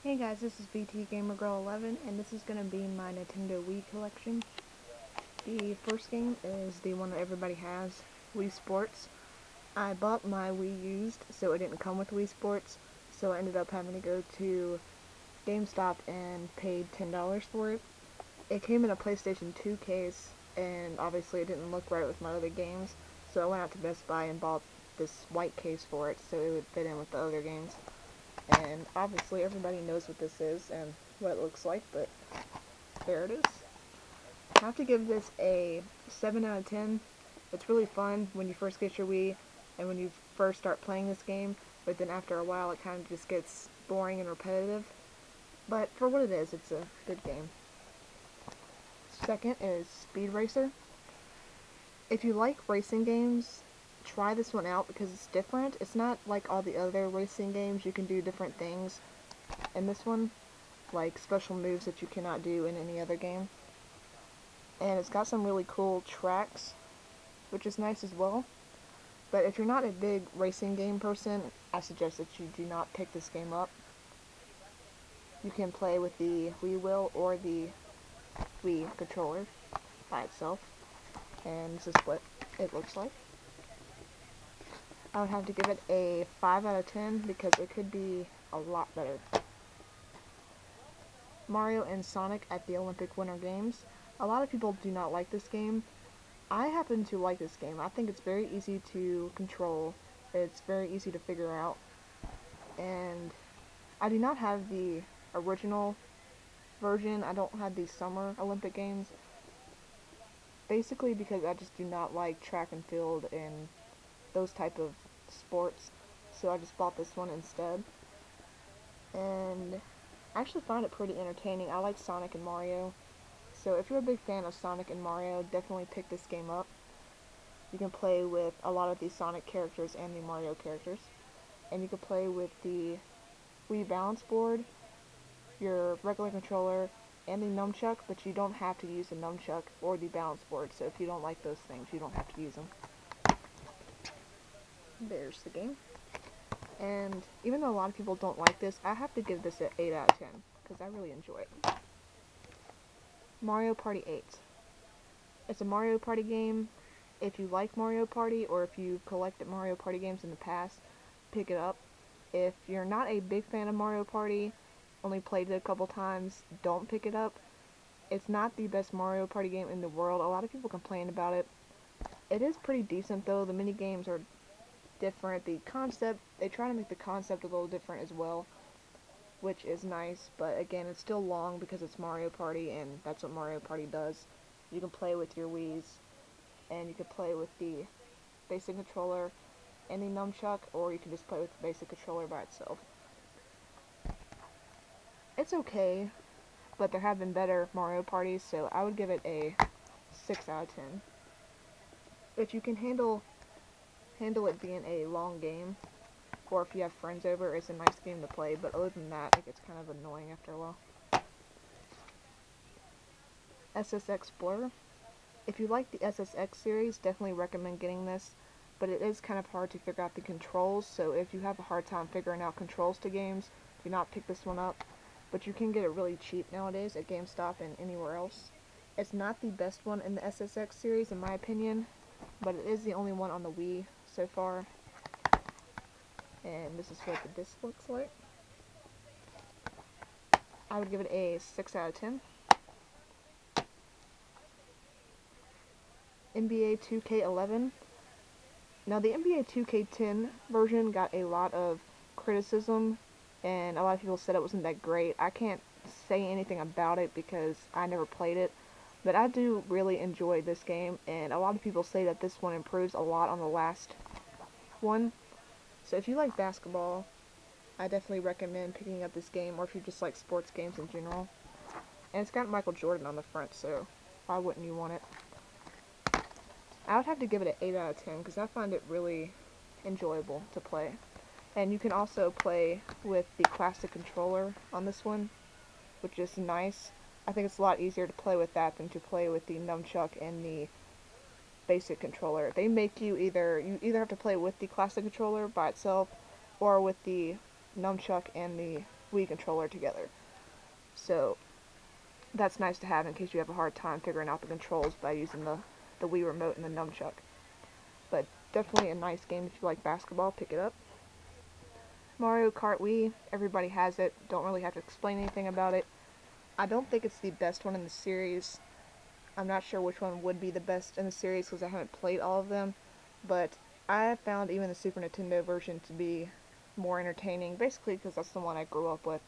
Hey guys, this is VT Gamer Girl 11, and this is going to be my Nintendo Wii collection. The first game is the one that everybody has, Wii Sports. I bought my Wii used, so it didn't come with Wii Sports, so I ended up having to go to GameStop and paid $10 for it. It came in a PlayStation 2 case, and obviously it didn't look right with my other games, so I went out to Best Buy and bought this white case for it so it would fit in with the other games. And obviously everybody knows what this is and what it looks like, but there it is. I have to give this a 7 out of 10. It's really fun when you first get your Wii and when you first start playing this game, but then after a while it kind of just gets boring and repetitive. But for what it is, it's a good game. Second is Speed Racer. If you like racing games, try this one out because it's different. It's not like all the other racing games. You can do different things in this one, like special moves that you cannot do in any other game. And it's got some really cool tracks, which is nice as well. But if you're not a big racing game person, I suggest that you do not pick this game up. You can play with the Wii Wheel or the Wii controller by itself. And this is what it looks like. I would have to give it a 5 out of 10 because it could be a lot better. Mario and Sonic at the Olympic Winter Games. A lot of people do not like this game. I happen to like this game. I think it's very easy to control. It's very easy to figure out. And I do not have the original version. I don't have the Summer Olympic Games. Basically because I just do not like track and field and those type of sports. So I just bought this one instead. And I actually find it pretty entertaining. I like Sonic and Mario. So if you're a big fan of Sonic and Mario, definitely pick this game up. You can play with a lot of the Sonic characters and the Mario characters. And you can play with the Wii balance board, your regular controller, and the nunchuck, but you don't have to use the nunchuck or the balance board. So if you don't like those things, you don't have to use them. There's the game. And even though a lot of people don't like this, I have to give this an 8 out of 10 because I really enjoy it. Mario Party 8. It's a Mario Party game. If you like Mario Party or if you've collected Mario Party games in the past, pick it up. If you're not a big fan of Mario Party, only played it a couple times, don't pick it up. It's not the best Mario Party game in the world. A lot of people complain about it. It is pretty decent though. The mini games are different. The concept, they try to make the concept a little different as well, which is nice, but again, it's still long because it's Mario Party, and that's what Mario Party does. You can play with your Wiis, and you can play with the basic controller and the nunchuck, or you can just play with the basic controller by itself. It's okay, but there have been better Mario Parties, so I would give it a 6 out of 10. If you can handle it being a long game, or if you have friends over, it's a nice game to play, but other than that, it gets kind of annoying after a while. SSX Blur. If you like the SSX series, definitely recommend getting this, but it is kind of hard to figure out the controls, so if you have a hard time figuring out controls to games, do not pick this one up, but you can get it really cheap nowadays at GameStop and anywhere else. It's not the best one in the SSX series, in my opinion, but it is the only one on the Wii so far, and this is what the disc looks like. I would give it a 6 out of 10. NBA 2K11. Now the NBA 2K10 version got a lot of criticism, and a lot of people said it wasn't that great. I can't say anything about it because I never played it, but I do really enjoy this game, and a lot of people say that this one improves a lot on the last one. So if you like basketball, I definitely recommend picking up this game, or if you just like sports games in general. And it's got Michael Jordan on the front, so why wouldn't you want it? I would have to give it an 8 out of 10 because I find it really enjoyable to play. And you can also play with the classic controller on this one, which is nice. I think it's a lot easier to play with that than to play with the nunchuck and the basic controller. They make you either have to play with the classic controller by itself or with the nunchuck and the Wii controller together. So that's nice to have in case you have a hard time figuring out the controls by using the Wii remote and the nunchuck. But definitely a nice game if you like basketball, pick it up. Mario Kart Wii, everybody has it, don't really have to explain anything about it. I don't think it's the best one in the series. I'm not sure which one would be the best in the series because I haven't played all of them, but I found even the Super Nintendo version to be more entertaining, basically because that's the one I grew up with.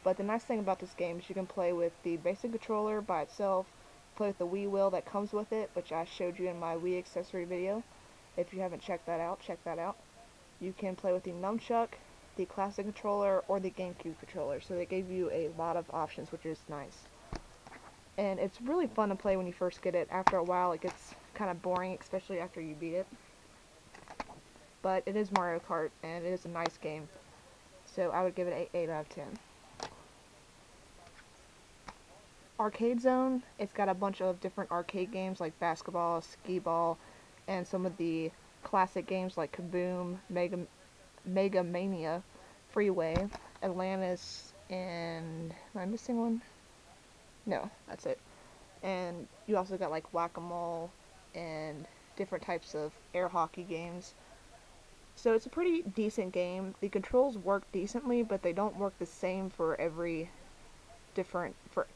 But the nice thing about this game is you can play with the basic controller by itself, play with the Wii wheel that comes with it, which I showed you in my Wii accessory video. If you haven't checked that out, check that out. You can play with the nunchuck, the classic controller, or the GameCube controller, so they gave you a lot of options, which is nice. And it's really fun to play when you first get it. After a while, it gets kind of boring, especially after you beat it. But it is Mario Kart, and it is a nice game. So I would give it an 8 out of 10. Arcade Zone, it's got a bunch of different arcade games like basketball, skee-ball, and some of the classic games like Kaboom, Mega Mania, Freeway, Atlantis, and am I missing one? No, that's it. And you also got like Whack-A-Mole and different types of air hockey games. So it's a pretty decent game. The controls work decently, but they don't work the same for every different for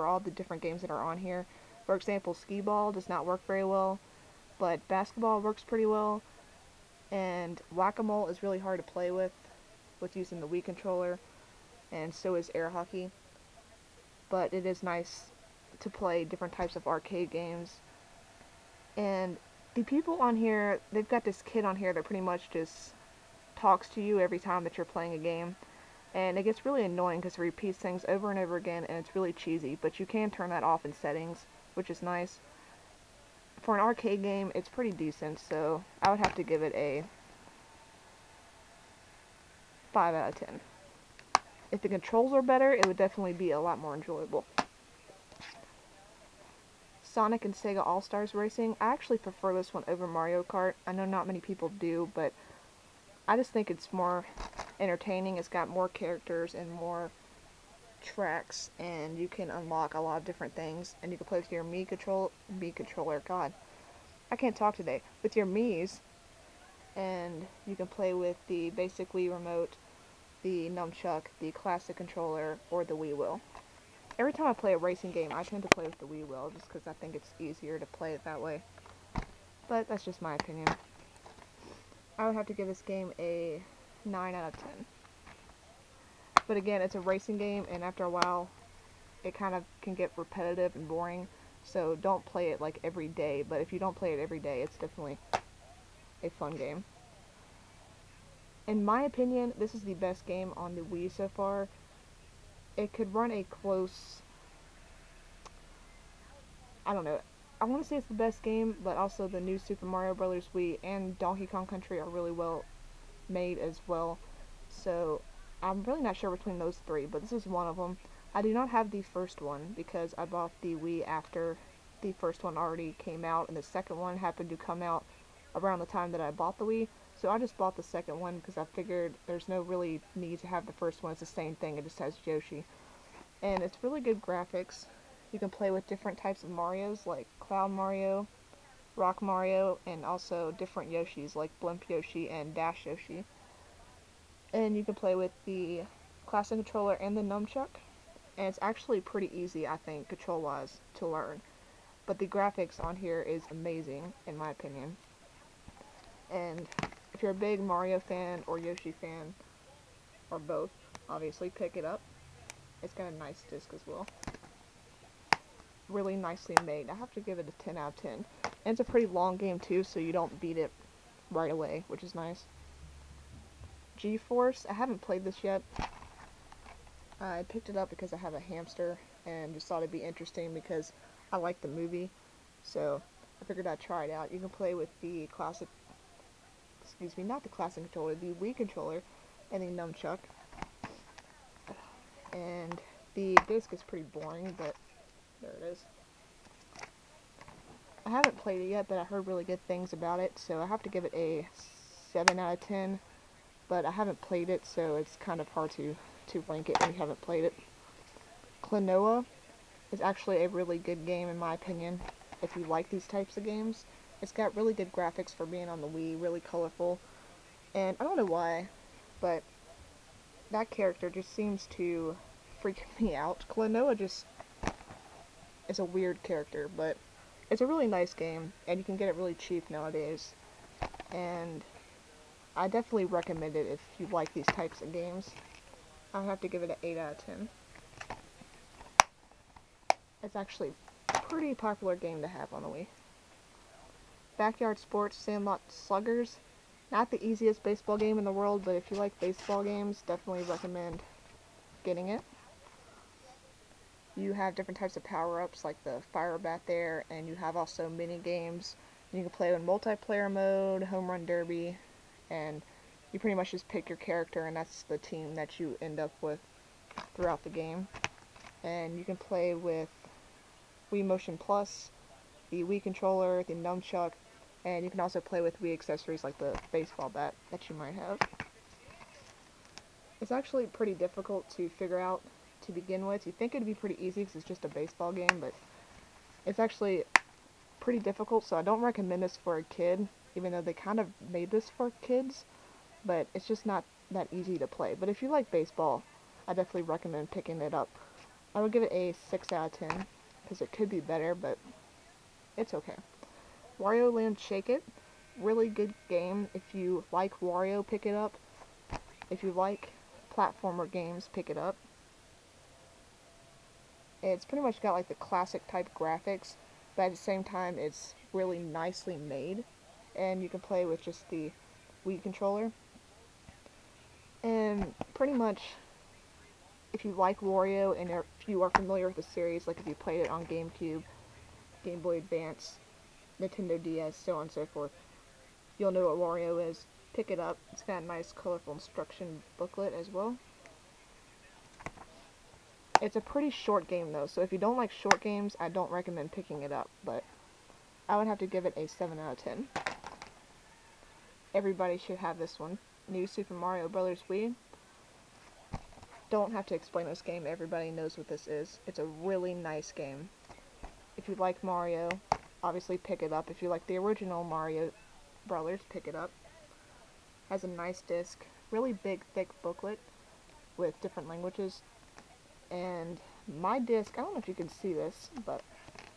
all the different games that are on here. For example, skee ball does not work very well, but basketball works pretty well, and Whack-A-Mole is really hard to play with using the Wii controller, and so is air hockey. But it is nice to play different types of arcade games. And the people on here, they've got this kid on here that pretty much just talks to you every time that you're playing a game. And it gets really annoying because it repeats things over and over again, and it's really cheesy. But you can turn that off in settings, which is nice. For an arcade game, it's pretty decent, so I would have to give it a 5 out of 10. If the controls were better, it would definitely be a lot more enjoyable. Sonic and Sega All-Stars Racing, I actually prefer this one over Mario Kart. I know not many people do, but I just think it's more entertaining. It's got more characters and more tracks, and you can unlock a lot of different things, and you can play with your Mii controller, god, I can't talk today, with your Miis, and you can play with the basic Wii remote, the nunchuck, the classic controller, or the Wii wheel. Every time I play a racing game, I tend to play with the Wii wheel, just because I think it's easier to play it that way. But that's just my opinion. I would have to give this game a 9 out of 10. But again, it's a racing game, and after a while, it kind of can get repetitive and boring. So don't play it like every day, but if you don't play it every day, it's definitely a fun game. In my opinion, this is the best game on the Wii so far. It could run a close, I don't know, I want to say it's the best game, but also the new Super Mario Bros. Wii and Donkey Kong Country are really well made as well. So I'm really not sure between those three, but this is one of them. I do not have the first one because I bought the Wii after the first one already came out, and the second one happened to come out around the time that I bought the Wii. So I just bought the second one because I figured there's no really need to have the first one. It's the same thing, it just has Yoshi. And it's really good graphics. You can play with different types of Marios like Cloud Mario, Rock Mario, and also different Yoshis like Blimp Yoshi and Dash Yoshi. And you can play with the classic controller and the nunchuck. And it's actually pretty easy, I think, control-wise, to learn. But the graphics on here is amazing, in my opinion. And if you're a big Mario fan or Yoshi fan, or both, obviously pick it up. It's got a nice disc as well. Really nicely made. I have to give it a 10 out of 10. And it's a pretty long game too, so you don't beat it right away, which is nice. G-Force, I haven't played this yet. I picked it up because I have a hamster and just thought it'd be interesting because I like the movie. So I figured I'd try it out. You can play with the classic, not the classic controller, the Wii controller and the nunchuck. And the disc is pretty boring, but there it is. I haven't played it yet, but I heard really good things about it, so I have to give it a 7 out of 10. But I haven't played it, so it's kind of hard to to rank it when you haven't played it. Klonoa is actually a really good game in my opinion if you like these types of games. It's got really good graphics for being on the Wii, really colorful, and I don't know why, but that character just seems to freak me out. Klonoa just is a weird character, but it's a really nice game, and you can get it really cheap nowadays, and I definitely recommend it if you like these types of games. I have to give it an 8 out of 10. It's actually a pretty popular game to have on the Wii. Backyard Sports Sandlot Sluggers. Not the easiest baseball game in the world, but if you like baseball games, definitely recommend getting it. You have different types of power-ups like the fire bat there, and you have also mini games. You can play in multiplayer mode, home run derby, and you pretty much just pick your character and that's the team that you end up with throughout the game. And you can play with Wii Motion Plus, the Wii controller, the nunchuck, and you can also play with Wii accessories like the baseball bat that you might have. It's actually pretty difficult to figure out to begin with. You think it'd be pretty easy because it's just a baseball game, but it's actually pretty difficult, so I don't recommend this for a kid, even though they kind of made this for kids, but it's just not that easy to play. But if you like baseball, I definitely recommend picking it up. I would give it a 6 out of 10, because it could be better, but it's okay. Wario Land Shake It, really good game. If you like Wario, pick it up. If you like platformer games, pick it up. It's pretty much got like the classic type graphics, but at the same time it's really nicely made, and you can play with just the Wii controller. And pretty much, if you like Wario and if you are familiar with the series, like if you played it on GameCube, Game Boy Advance, Nintendo DS, so on and so forth, you'll know what Wario is. Pick it up. It's got a nice colorful instruction booklet as well. It's a pretty short game though, so if you don't like short games, I don't recommend picking it up, but I would have to give it a 7 out of 10. Everybody should have this one. New Super Mario Bros. Wii. Don't have to explain this game, everybody knows what this is. It's a really nice game. If you like Mario, obviously pick it up. If you like the original Mario Brothers, pick it up. Has a nice disc, really big, thick booklet with different languages. And my disc, I don't know if you can see this, but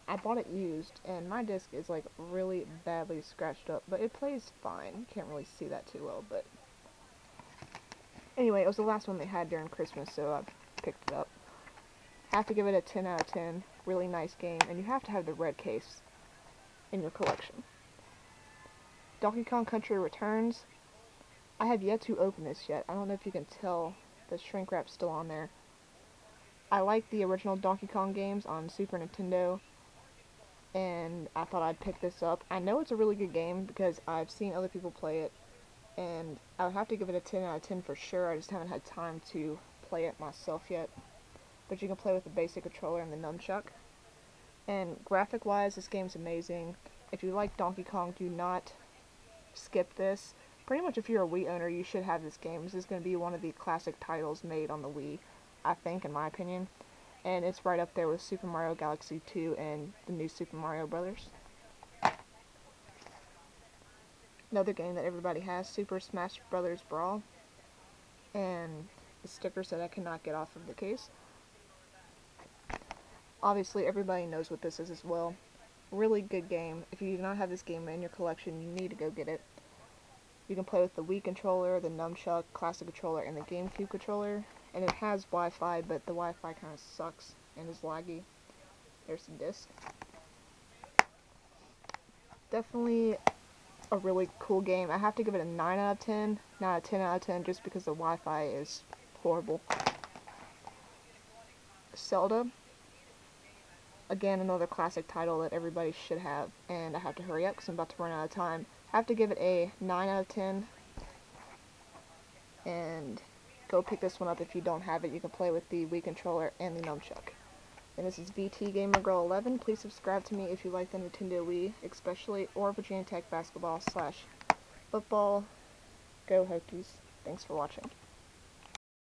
I bought it used, and my disc is like really badly scratched up, but it plays fine. You can't really see that too well, but anyway, it was the last one they had during Christmas, so I picked it up. Have to give it a 10 out of 10. Really nice game, and you have to have the red case in your collection. Donkey Kong Country Returns. I have yet to open this yet. I don't know if you can tell, the shrink wrap's still on there. I like the original Donkey Kong games on Super Nintendo, and I thought I'd pick this up. I know it's a really good game because I've seen other people play it, and I would have to give it a 10 out of 10 for sure. I just haven't had time to play it myself yet. But you can play with the basic controller and the nunchuck. And graphic-wise, this game's amazing. If you like Donkey Kong, do not skip this. Pretty much if you're a Wii owner, you should have this game. This is going to be one of the classic titles made on the Wii, I think, in my opinion. And it's right up there with Super Mario Galaxy 2 and the new Super Mario Brothers. Another game that everybody has, Super Smash Bros. Brawl. And the stickers that I cannot get off of the case. Obviously, everybody knows what this is as well. Really good game. If you do not have this game in your collection, you need to go get it. You can play with the Wii controller, the nunchuck, classic controller, and the GameCube controller. And it has Wi-Fi, but the Wi-Fi kind of sucks and is laggy. There's the disc. Definitely a really cool game. I have to give it a 9 out of 10, not a 10 out of 10, just because the Wi-Fi is horrible. Zelda. Again, another classic title that everybody should have, and I have to hurry up because I'm about to run out of time. I have to give it a 9 out of 10, and go pick this one up if you don't have it. You can play with the Wii controller and the nunchuck. And this is VT Gamer Girl 11. Please subscribe to me if you like the Nintendo Wii, especially, or Virginia Tech basketball / football. Go Hokies. Thanks for watching.